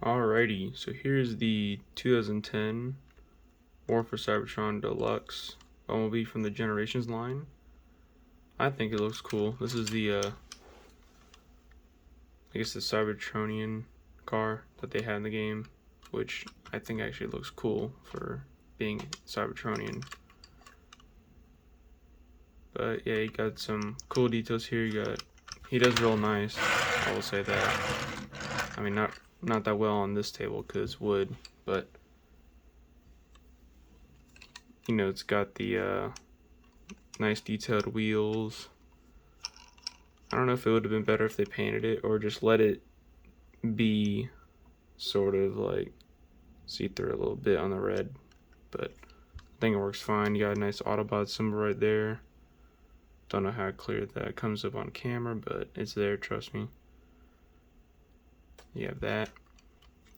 Alrighty, so here's the 2010 War for Cybertron Deluxe Bumblebee from the Generations line. I think it looks cool. This is the, I guess the Cybertronian car that they had in the game, which I think actually looks cool for being Cybertronian. But yeah, you got some cool details here. He does real nice, I will say that. I mean, not that well on this table because it's wood, but you know, it's got the nice detailed wheels. I don't know if it would have been better if they painted it or just let it be sort of like see through a little bit on the red, but I think it works fine. You got a nice Autobot symbol right there. Don't know how clear that comes up on camera, but it's there, trust me. You have that.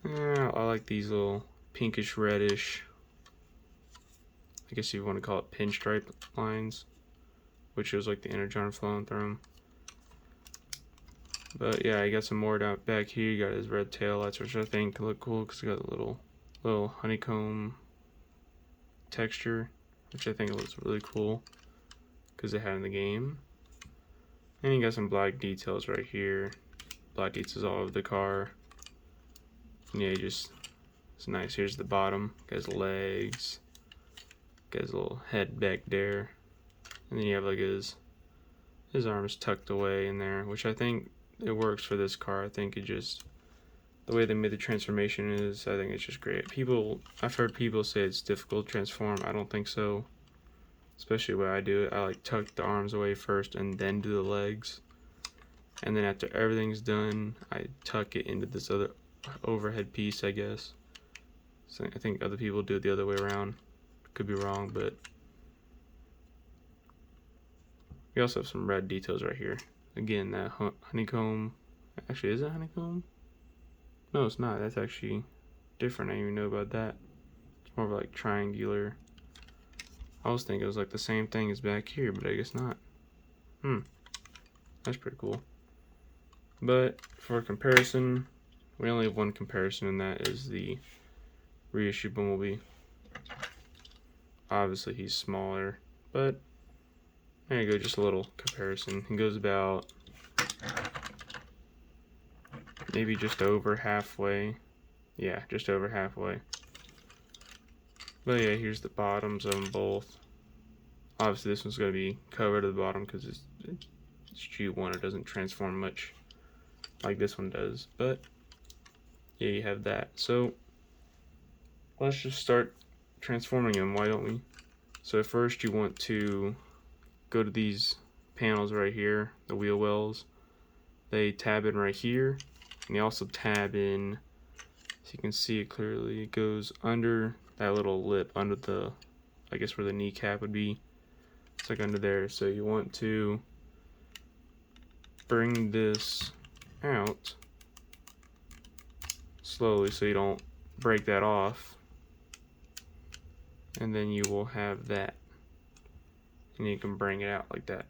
Yeah, I like these little pinkish reddish, I guess you want to call it pinstripe lines, which shows like the energon flowing through them. But yeah, you got some more down back here. You got his red tail lights, which I think look cool because you got a little honeycomb texture, which I think looks really cool because they had in the game. And you got some black details right here. Black details all over the car. And yeah, it's nice. Here's the bottom. Got his legs. Got his little head back there. And then you have like his arms tucked away in there, which I think it works for this car. I think it just, the way they made the transformation is, I think it's just great. I've heard people say it's difficult to transform. I don't think so. Especially the way I do it. I like tuck the arms away first and then do the legs. And then after everything's done, I tuck it into this other overhead piece, I guess. So I think other people do it the other way around. Could be wrong, but we also have some red details right here. Again, that honeycomb. Actually, is it honeycomb? No, it's not. That's actually different. I didn't even know about that. It's more of like triangular. I was thinking it was like the same thing as back here, but I guess not. That's pretty cool. But for comparison, we only have one comparison, and that is the reissue Bumblebee. Obviously, he's smaller, but there you go, just a little comparison. He goes about maybe just over halfway. Yeah, just over halfway. But yeah, here's the bottoms of them both. Obviously, this one's going to be covered at the bottom because it's G1. It doesn't transform much like this one does. But yeah, you have that. So let's just start transforming them, why don't we? So first you want to go to these panels right here, the wheel wells. They tab in right here, and they also tab in, so you can see it clearly, it goes under that little lip, under the, I guess where the kneecap would be. It's like under there. So you want to bring this out slowly so you don't break that off. And then you will have that. And you can bring it out like that.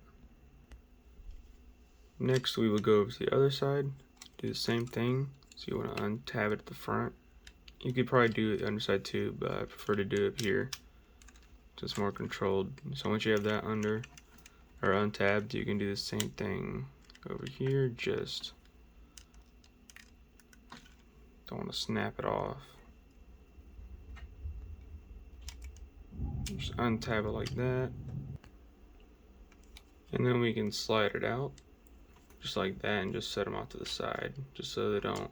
Next we will go over to the other side, do the same thing. So you want to untab it at the front. You could probably do it the underside too, but I prefer to do it here. Just more controlled. So once you have that under or untabbed, you can do the same thing over here. Just don't want to snap it off. Just untab it like that. And then we can slide it out just like that and just set them off to the side just so they don't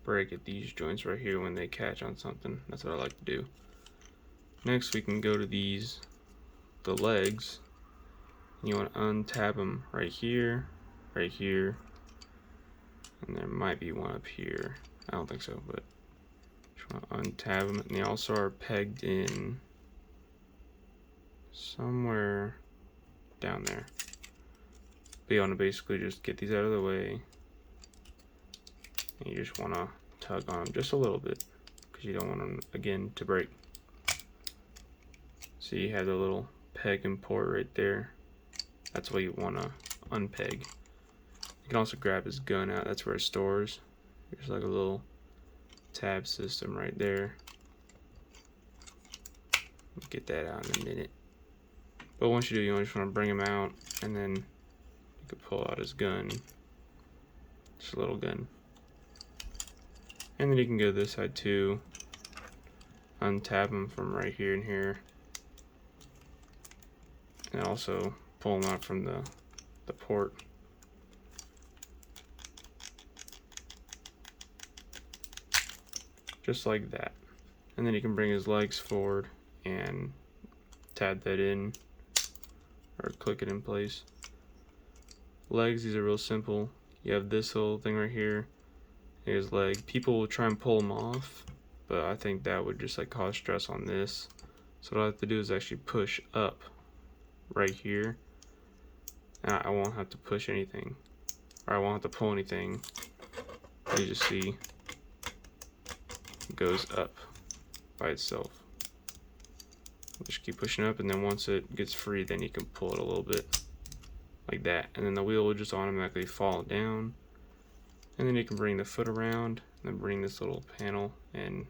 break at these joints right here when they catch on something. That's what I like to do. Next we can go to the legs. You want to untab them right here, and there might be one up here. I don't think so, but just want to untab them. And they also are pegged in somewhere down there. But you want to basically just get these out of the way. And you just want to tug on them just a little bit because you don't want them, again, to break. So you have the little peg and port right there. That's what you want to unpeg. You can also grab his gun out. That's where it stores. There's like a little tab system right there. Get that out in a minute. But once you do, you just want to bring him out, and then you can pull out his gun. Just a little gun. And then you can go to this side too. Untab him from right here and here. And also pull him out from the port. Just like that. And then you can bring his legs forward and tab that in, or click it in place. Legs, these are real simple. You have this little thing right here. Here's leg. People will try and pull them off, but I think that would just like cause stress on this. So what I have to do is actually push up right here. And I won't have to push anything, or I won't have to pull anything. You just see it goes up by itself. Just keep pushing up, and then once it gets free, then you can pull it a little bit like that, and then the wheel will just automatically fall down. And then you can bring the foot around, and then bring this little panel and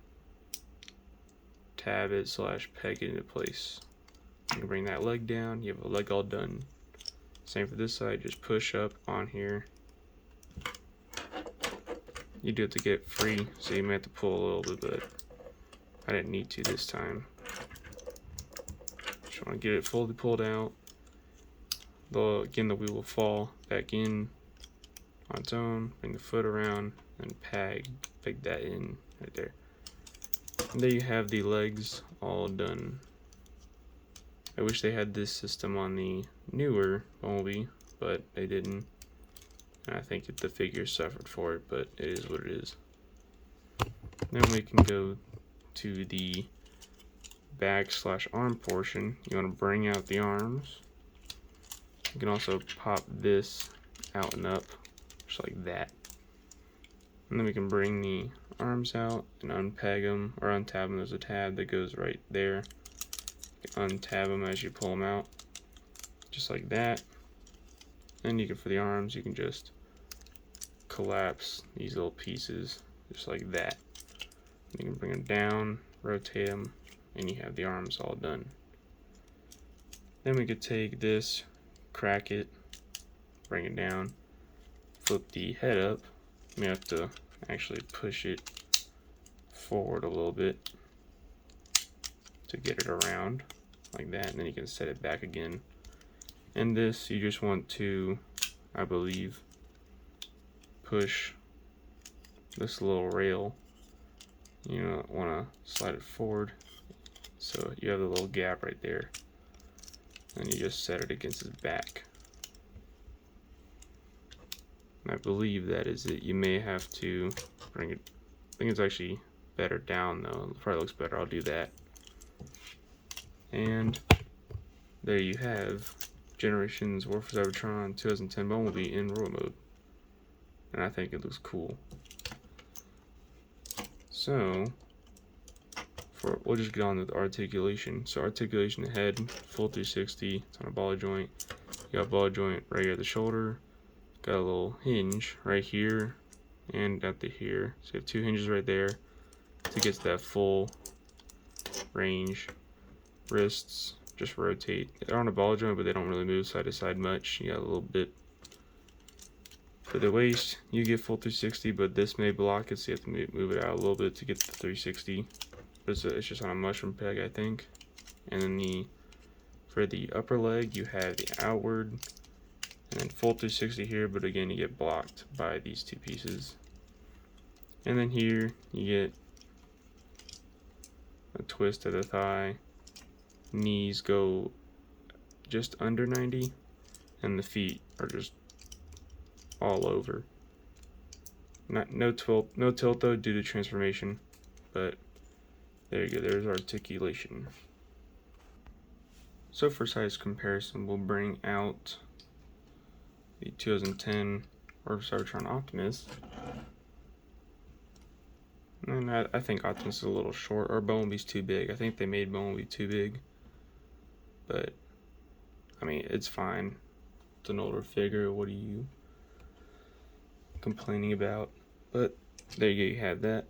tab it / peg it into place. You can bring that leg down, you have a leg all done. Same for this side, just push up on here. You do have to get free, so you may have to pull a little bit, but I didn't need to this time. Just want to get it fully pulled out. Again, the wheel will fall back in on its own. Bring the foot around and peg that in right there. And there you have the legs all done. I wish they had this system on the newer Bumblebee, but they didn't. And I think the figure suffered for it, but it is what it is. Then we can go to the back / arm portion. You want to bring out the arms. You can also pop this out and up, just like that. And then we can bring the arms out and unpeg them, or untab them. There's a tab that goes right there. You can untab them as you pull them out, just like that. And you can, for the arms, you can just collapse these little pieces, just like that. You can bring them down, rotate them, and you have the arms all done. Then we could take this, crack it, bring it down, flip the head up. You have to actually push it forward a little bit to get it around like that, and then you can set it back again. And this, you just want to, I believe, push this little rail. You want to slide it forward, so you have the little gap right there, and you just set it against his back. And I believe that is it. You may have to bring it, I think it's actually better down though. It probably looks better. I'll do that. And there you have Generations War for Cybertron 2010 Bumblebee in Royal mode. And I think it looks cool. So, we'll just get on with articulation. So articulation, the head, full 360, it's on a ball joint. You got a ball joint right here at the shoulder. Got a little hinge right here and at the here. So you have 2 hinges right there to get to that full range. Wrists, just rotate. They're on a ball joint, but they don't really move side to side much. You got a little bit. For the waist, you get full 360, but this may block it, so you have to move it out a little bit to get the 360. But it's just on a mushroom peg, I think. And then for the upper leg, you have the outward, and then full 360 here, but again, you get blocked by these 2 pieces. And then here, you get a twist of the thigh. Knees go just under 90, and the feet are just all over. No tilt though due to transformation, but there you go, there's articulation. So for size comparison, we'll bring out the 2010 War for Cybertron Optimus. And I think Optimus is a little short, or Bumblebee's too big. I think they made Bumblebee too big. But, I mean, it's fine. It's an older figure. What are you complaining about? But, there you go, you have that.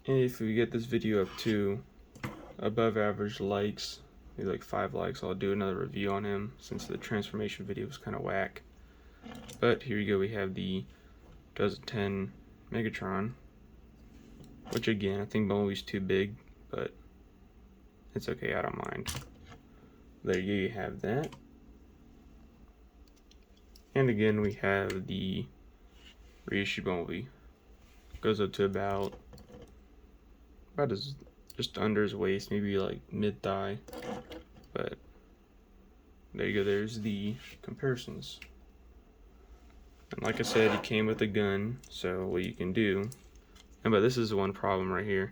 And if we get this video up to above average likes, maybe like 5 likes, I'll do another review on him since the transformation video was kind of whack. But here you go, we have the 2010 Megatron, which again, I think Bumblebee's too big, but it's okay, I don't mind. There you have that. And again, we have the reissue Bumblebee. Goes up to about as just under his waist, maybe like mid-thigh. But there you go, there's the comparisons. And like I said, he came with a gun, so what you can do, but this is one problem right here.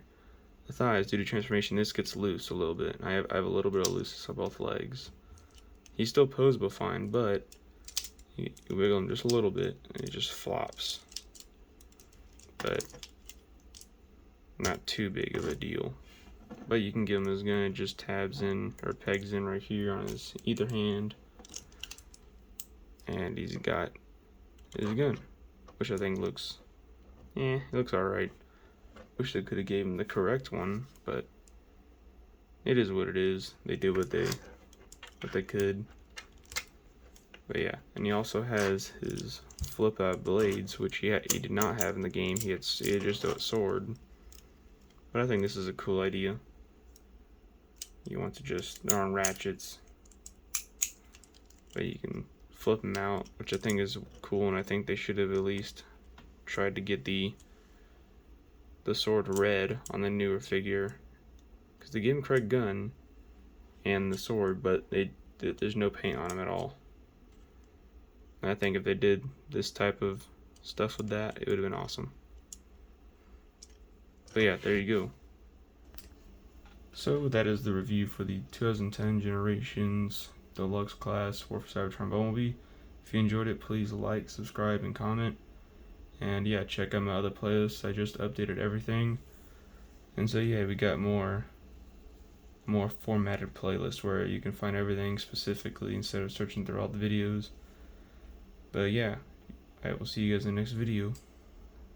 The thighs, due to transformation, this gets loose a little bit. I have a little bit of looseness on both legs. He's still poseable fine, but you wiggle him just a little bit and it just flops. But not too big of a deal. But you can give him his gun, it just tabs in or pegs in right here on his either hand. And he's got his gun, which I think looks, it looks alright. Wish they could have gave him the correct one, but it is what it is. They did what they could. But yeah, and he also has his flip out blades, which he did not have in the game. He had just a sword. But I think this is a cool idea. You want to just, they're on ratchets, but you can flip them out, which I think is cool, and I think they should have at least tried to get the sword red on the newer figure, because they gave him correct gun and the sword, but there's no paint on him at all. And I think if they did this type of stuff with that, it would have been awesome. But yeah, there you go. So that is the review for the 2010 Generations Deluxe Class War for Cybertron Bumblebee. If you enjoyed it, please like, subscribe, and comment. And yeah, check out my other playlists. I just updated everything. And so yeah, we got more formatted playlists where you can find everything specifically instead of searching through all the videos. But yeah, I will see you guys in the next video.